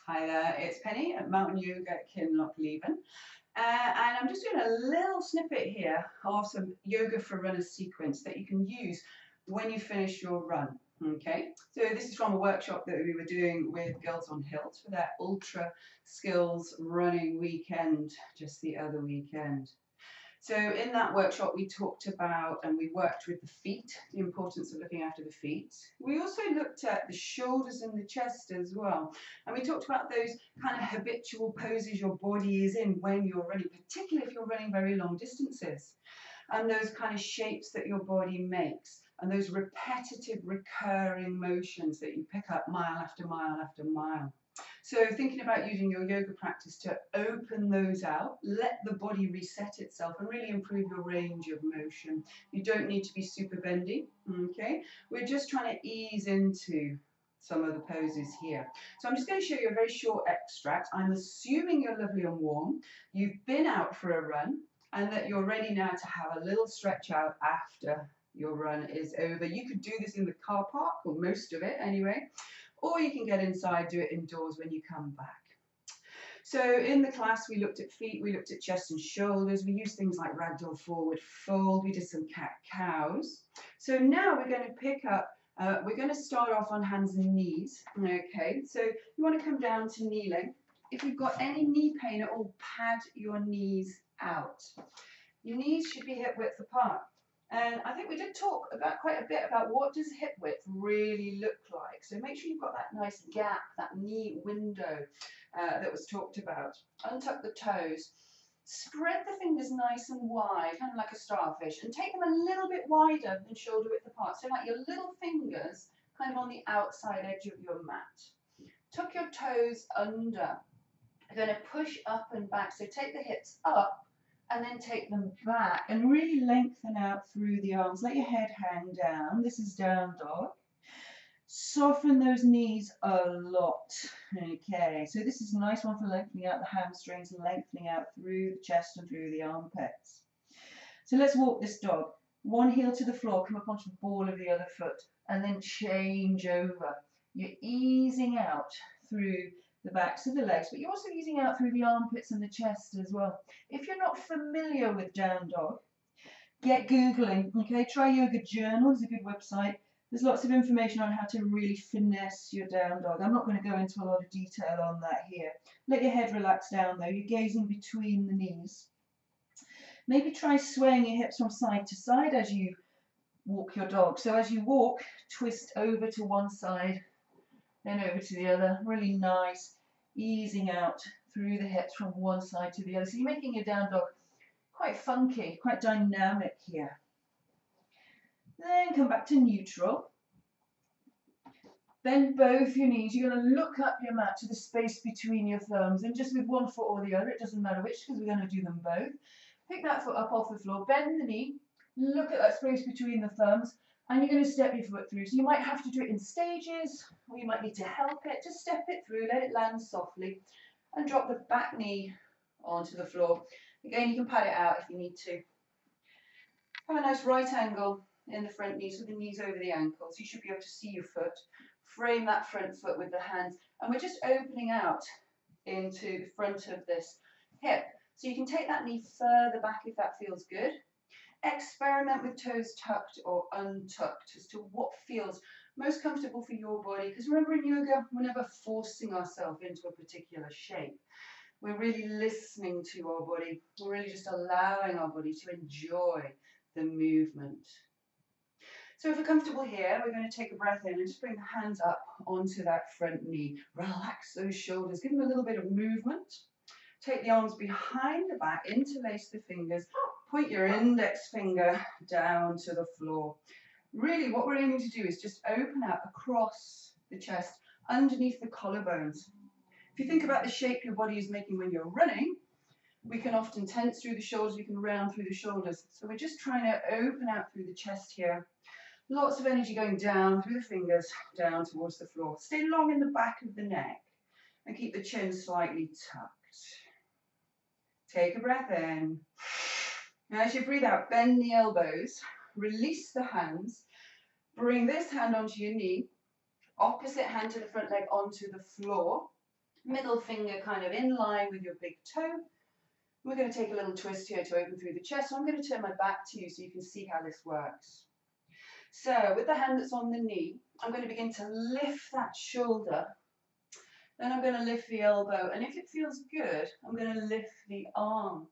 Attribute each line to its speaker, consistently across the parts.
Speaker 1: Hi there, it's Penny at Mountain Yoga Kinlochleven. And I'm just doing a little snippet here of some yoga for runners sequence that you can use when you finish your run. Okay, so this is from a workshop that we were doing with Girls on Hills for their Ultra Skills running weekend just the other weekend. So in that workshop, we talked about and we worked with the feet, the importance of looking after the feet. We also looked at the shoulders and the chest as well. And we talked about those kind of habitual poses your body is in when you're running, particularly if you're running very long distances, and those kind of shapes that your body makes, and those repetitive, recurring motions that you pick up mile after mile after mile. So thinking about using your yoga practice to open those out, let the body reset itself and really improve your range of motion. You don't need to be super bendy, okay? We're just trying to ease into some of the poses here. So I'm just going to show you a very short extract. I'm assuming you're lovely and warm, you've been out for a run, and that you're ready now to have a little stretch out after your run is over. You could do this in the car park, or most of it anyway, or you can get inside, do it indoors when you come back. So in the class, we looked at feet, we looked at chest and shoulders, we used things like ragdoll forward fold, we did some cat-cows. So now we're going to pick up, we're going to start off on hands and knees, okay? So you want to come down to kneeling. If you've got any knee pain at all, pad your knees out. Your knees should be hip width apart. And I think we did talk about quite a bit about what does hip width really look like. So make sure you've got that nice gap, that knee window that was talked about. Untuck the toes. Spread the fingers nice and wide, kind of like a starfish, and take them a little bit wider than shoulder width apart. So like your little fingers kind of on the outside edge of your mat. Tuck your toes under. You're going to push up and back. So take the hips up and then take them back and really lengthen out through the arms. Let your head hang down. This is down dog. Soften those knees a lot. Okay, so this is a nice one for lengthening out the hamstrings, lengthening out through the chest and through the armpits. So let's walk this dog. One heel to the floor, come up onto the ball of the other foot, and then change over. You're easing out through the backs of the legs, but you're also easing out through the armpits and the chest as well. If you're not familiar with down dog, get Googling, okay? Try Yoga Journal, is a good website. There's lots of information on how to really finesse your down dog. I'm not going to go into a lot of detail on that here. Let your head relax down though. You're gazing between the knees. Maybe try swaying your hips from side to side as you walk your dog. So as you walk, twist over to one side, then over to the other. Really nice, easing out through the hips from one side to the other. So you're making your down dog quite funky, quite dynamic here. Then come back to neutral. Bend both your knees. You're going to look up your mat to the space between your thumbs, and just with one foot or the other, it doesn't matter which, because we're going to do them both. Pick that foot up off the floor, bend the knee, look at that space between the thumbs, and you're going to step your foot through. So you might have to do it in stages, or you might need to help it. Just step it through, let it land softly, and drop the back knee onto the floor. Again, you can pad it out if you need to. Have a nice right angle in the front knee, so the knees over the ankles. You should be able to see your foot. Frame that front foot with the hands, and we're just opening out into the front of this hip. So you can take that knee further back if that feels good. Experiment with toes tucked or untucked as to what feels most comfortable for your body. Because remember, in yoga, we're never forcing ourselves into a particular shape. We're really listening to our body. We're really just allowing our body to enjoy the movement. So if we're comfortable here, we're going to take a breath in and just bring the hands up onto that front knee. Relax those shoulders. Give them a little bit of movement. Take the arms behind the back, interlace the fingers. Point your index finger down to the floor. Really, what we're aiming to do is just open out across the chest, underneath the collarbones. If you think about the shape your body is making when you're running, we can often tense through the shoulders, we can round through the shoulders. So we're just trying to open out through the chest here. Lots of energy going down through the fingers, down towards the floor. Stay long in the back of the neck and keep the chin slightly tucked. Take a breath in. Now as you breathe out, bend the elbows, release the hands, bring this hand onto your knee, opposite hand to the front leg onto the floor. Middle finger kind of in line with your big toe. We're going to take a little twist here to open through the chest. So I'm going to turn my back to you so you can see how this works. So with the hand that's on the knee, I'm going to begin to lift that shoulder. Then I'm going to lift the elbow. And if it feels good, I'm going to lift the arm.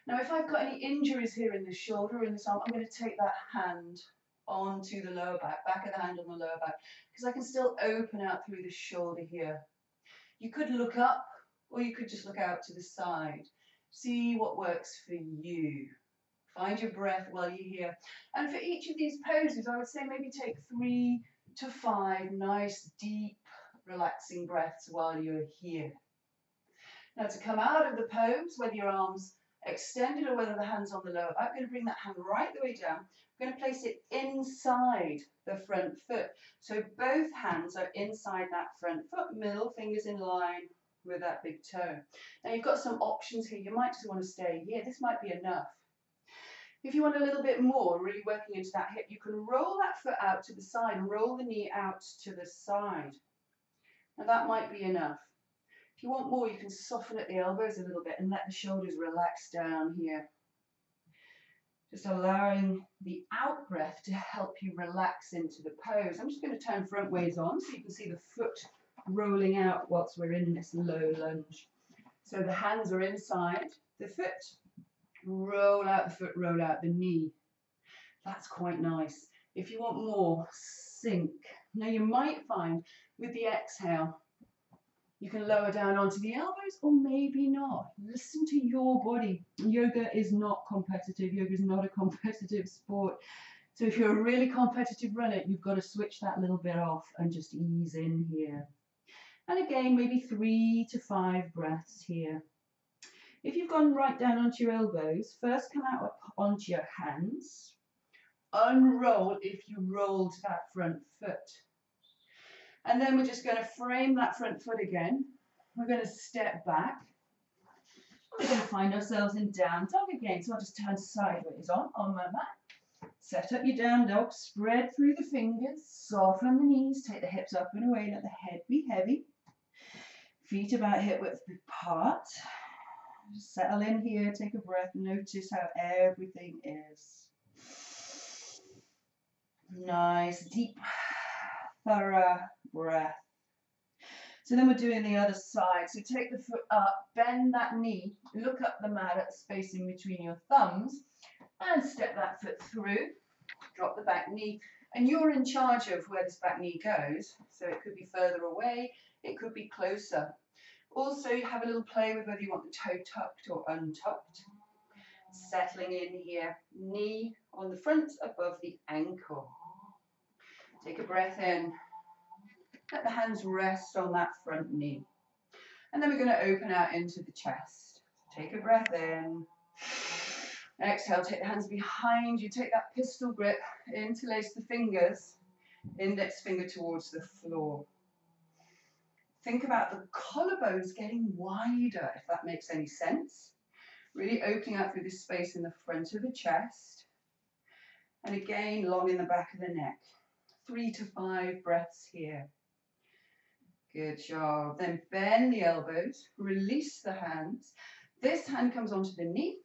Speaker 1: Now, if I've got any injuries here in the shoulder or in this arm, I'm going to take that hand onto the lower back of the hand on the lower back, because I can still open out through the shoulder here. You could look up, or you could just look out to the side. See what works for you. Find your breath while you're here. And for each of these poses, I would say maybe take 3 to 5 nice, deep, relaxing breaths while you're here. Now to come out of the pose, whether your arms extended or whether the hand's on the lower back, I'm going to bring that hand right the way down. I'm going to place it inside the front foot. So both hands are inside that front foot, middle fingers in line with that big toe. Now you've got some options here. You might just want to stay here. This might be enough. If you want a little bit more, really working into that hip, you can roll that foot out to the side and roll the knee out to the side. Now that might be enough. If you want more, you can soften at the elbows a little bit and let the shoulders relax down here. Just allowing the out breath to help you relax into the pose. I'm just going to turn front ways on so you can see the foot rolling out whilst we're in this low lunge. So the hands are inside the foot. Roll out the foot, roll out the knee. That's quite nice. If you want more, sink. Now you might find with the exhale, you can lower down onto the elbows or maybe not. Listen to your body. Yoga is not competitive. Yoga is not a competitive sport. So if you're a really competitive runner, you've got to switch that little bit off and just ease in here. And again, maybe 3 to 5 breaths here. If you've gone right down onto your elbows, first come out up onto your hands. Unroll if you rolled that front foot. And then we're just going to frame that front foot again. We're going to step back. We're going to find ourselves in down dog again. So I'll just turn sideways on my mat. Set up your down dog. Spread through the fingers. Soften the knees. Take the hips up and away. Let the head be heavy. Feet about hip width apart. Just settle in here. Take a breath. Notice how everything is. Nice, deep, thorough breath. So then we're doing the other side. So take the foot up, bend that knee, look up the mat at the space in between your thumbs, and step that foot through. Drop the back knee, and you're in charge of where this back knee goes. So it could be further away, it could be closer. Also, you have a little play with whether you want the toe tucked or untucked. Settling in here, knee on the front above the ankle. Take a breath in. Let the hands rest on that front knee. And then we're going to open out into the chest. Take a breath in. Exhale, take the hands behind you. Take that pistol grip. Interlace the fingers. Index finger towards the floor. Think about the collarbones getting wider, if that makes any sense. Really opening out through this space in the front of the chest. And again, long in the back of the neck. 3 to 5 breaths here. Good job. Then bend the elbows, release the hands. This hand comes onto the knee,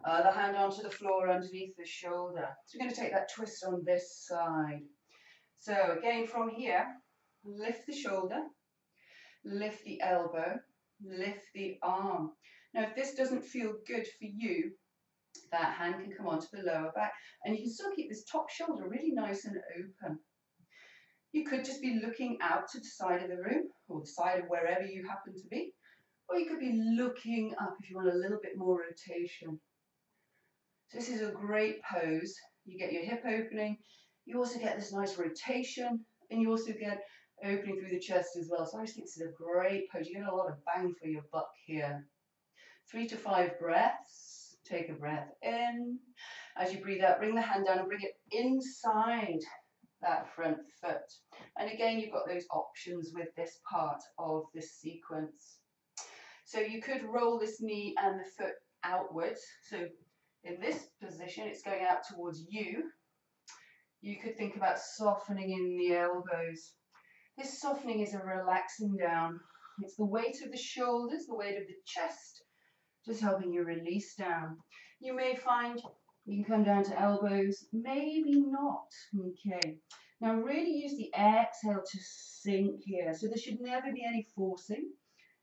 Speaker 1: the hand onto the floor underneath the shoulder. So we're going to take that twist on this side. So again, from here, lift the shoulder, lift the elbow, lift the arm. Now, if this doesn't feel good for you, that hand can come onto the lower back, and you can still keep this top shoulder really nice and open. You could just be looking out to the side of the room, or the side of wherever you happen to be, or you could be looking up if you want a little bit more rotation. So this is a great pose. You get your hip opening, you also get this nice rotation, and you also get opening through the chest as well. So I just think this is a great pose. You get a lot of bang for your buck here. 3 to 5 breaths. Take a breath in. As you breathe out, bring the hand down and bring it inside that front foot. And again, you've got those options with this part of this sequence. So you could roll this knee and the foot outwards. So in this position, it's going out towards you. You could think about softening in the elbows. This softening is a relaxing down It's the weight of the shoulders, the weight of the chest, just helping you release down. You may find you can come down to elbows, maybe not. Okay. Now really use the exhale to sink here. So there should never be any forcing,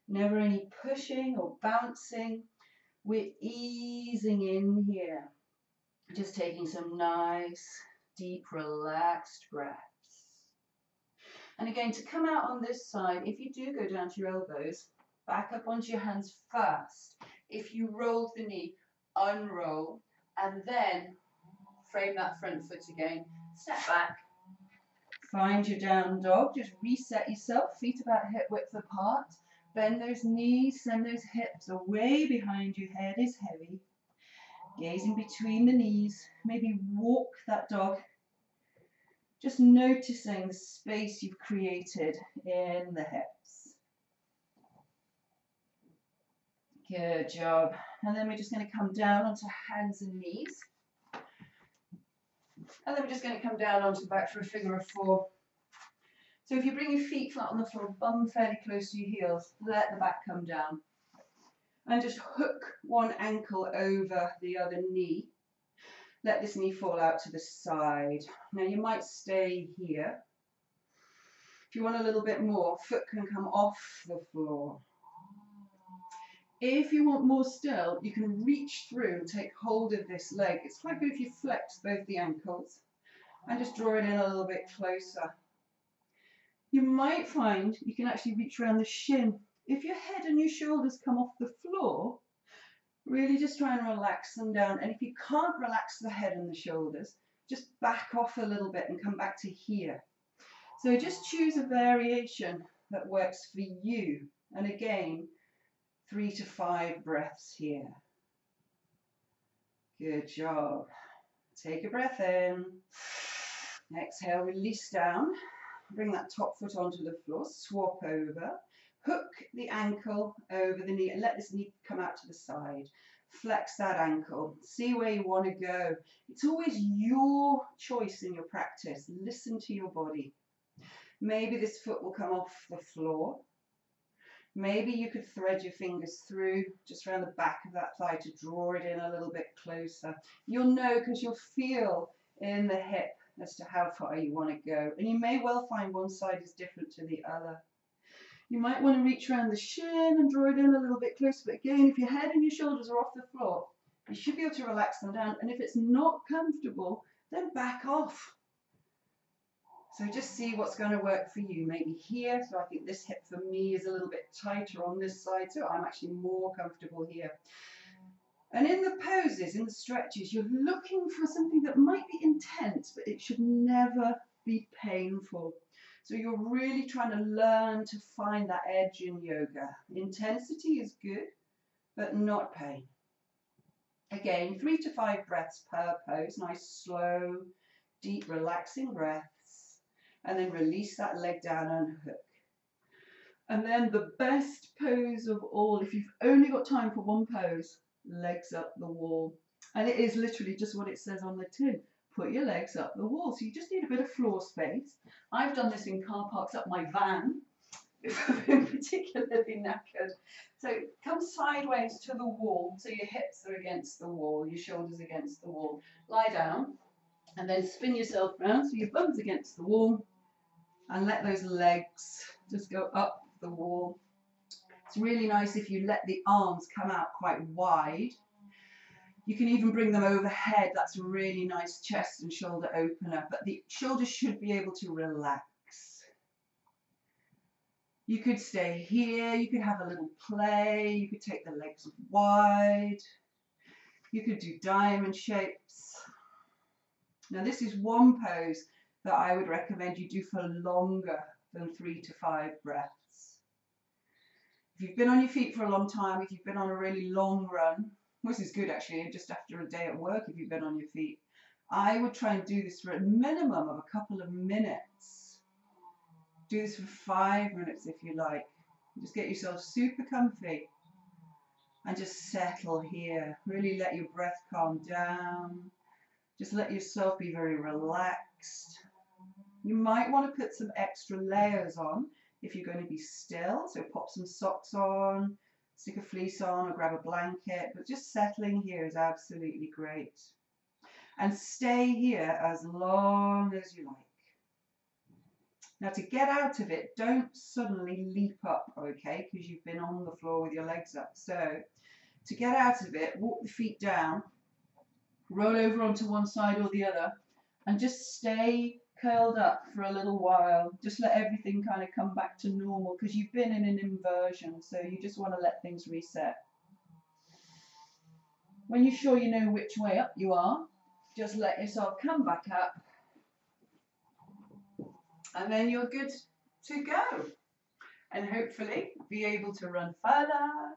Speaker 1: never any pushing or bouncing. We're easing in here. Just taking some nice, deep, relaxed breaths. And again, to come out on this side, if you do go down to your elbows, back up onto your hands first. If you rolled the knee, unroll, and then frame that front foot again. Step back. Find your down dog. Just reset yourself. Feet about hip width apart. Bend those knees, send those hips away behind you. Head is heavy. Gazing between the knees. Maybe walk that dog. Just noticing the space you've created in the hips. Good job. And then we're just going to come down onto hands and knees. And then we're just going to come down onto the back for a figure of four. So if you bring your feet flat on the floor, bum fairly close to your heels, let the back come down. And just hook one ankle over the other knee. Let this knee fall out to the side. Now you might stay here. If you want a little bit more, foot can come off the floor. If you want more still, you can reach through and take hold of this leg. It's quite good if you flex both the ankles and just draw it in a little bit closer. You might find you can actually reach around the shin. If your head and your shoulders come off the floor, really just try and relax them down. And if you can't relax the head and the shoulders, just back off a little bit and come back to here. So just choose a variation that works for you. And again, 3 to 5 breaths here. Good job. Take a breath in. Exhale, release down. Bring that top foot onto the floor. Swap over. Hook the ankle over the knee and let this knee come out to the side. Flex that ankle. See where you want to go. It's always your choice in your practice. Listen to your body. Maybe this foot will come off the floor. Maybe you could thread your fingers through just around the back of that thigh to draw it in a little bit closer. You'll know because you'll feel in the hip as to how far you want to go. And you may well find one side is different to the other. You might want to reach around the shin and draw it in a little bit closer. But again, if your head and your shoulders are off the floor, you should be able to relax them down. And if it's not comfortable, then back off. So just see what's going to work for you. Maybe here, so I think this hip for me is a little bit tighter on this side, so I'm actually more comfortable here. And in the poses, in the stretches, you're looking for something that might be intense, but it should never be painful. So you're really trying to learn to find that edge in yoga. Intensity is good, but not pain. Again, 3 to 5 breaths per pose. Nice, slow, deep, relaxing breaths. And then release that leg down and hook. And then the best pose of all, if you've only got time for one pose, legs up the wall. And it is literally just what it says on the tin. Put your legs up the wall. So you just need a bit of floor space. I've done this in car parks up my van if I've been particularly knackered. So come sideways to the wall. So your hips are against the wall, your shoulders against the wall. Lie down and then spin yourself around so your bum's against the wall. And let those legs just go up the wall. It's really nice if you let the arms come out quite wide. You can even bring them overhead. That's a really nice chest and shoulder opener. But the shoulders should be able to relax. You could stay here. You could have a little play. You could take the legs wide. You could do diamond shapes. Now this is one pose that I would recommend you do for longer than 3 to 5 breaths. If you've been on your feet for a long time, if you've been on a really long run, this is good actually, just after a day at work if you've been on your feet, I would try and do this for a minimum of a couple of minutes. Do this for 5 minutes if you like. Just get yourself super comfy and just settle here. Really let your breath calm down. Just let yourself be very relaxed. You might want to put some extra layers on if you're going to be still. So pop some socks on, stick a fleece on, or grab a blanket. But just settling here is absolutely great. And stay here as long as you like. Now to get out of it, don't suddenly leap up, okay, because you've been on the floor with your legs up. So to get out of it, walk the feet down, roll over onto one side or the other, and just stay curled up for a little while. Just let everything kind of come back to normal, because you've been in an inversion, so you just want to let things reset. When you're sure you know which way up you are, just let yourself come back up, and then you're good to go. And hopefully be able to run further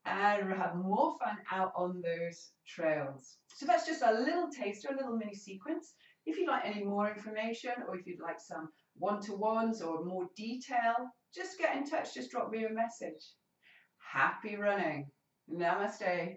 Speaker 1: and have more fun out on those trails. So that's just a little taster, a little mini sequence. If you'd like any more information, or if you'd like some one-to-ones or more detail, just get in touch, just drop me a message. Happy running. Namaste.